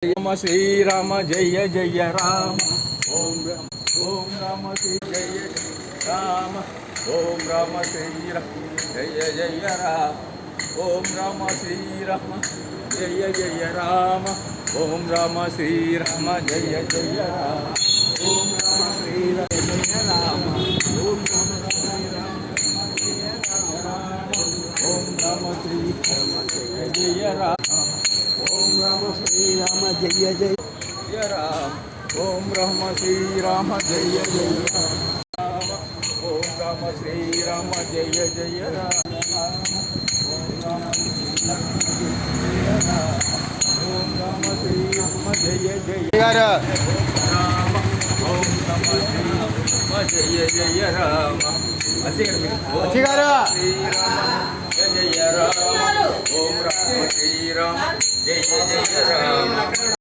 Ram Shri Ram Jai Jai Ram Om Ram Shri Jai Ram Om Ram Shri Ram Jai Jai Ram Om Ram Shri Ram Jai Jai Ram Om Ram Shri Ram Jai Jai Ram Om Ram Shri Ram Jai Ram Om Ram Shri Ram Jai Jai Ram Om Ram Shri Ram Jai Jai Ram Om Ram Shri Ram Jai Jai Ram Om Ram Shri Ram Jai Jai Ram Om Ram Om Ram Shri Ram Jai Jai Ram Om Ram Shri Ram Jai Jai Ram Shri Ram Jai Jai Ram Om Ram Shri Ram Jai Jai Ram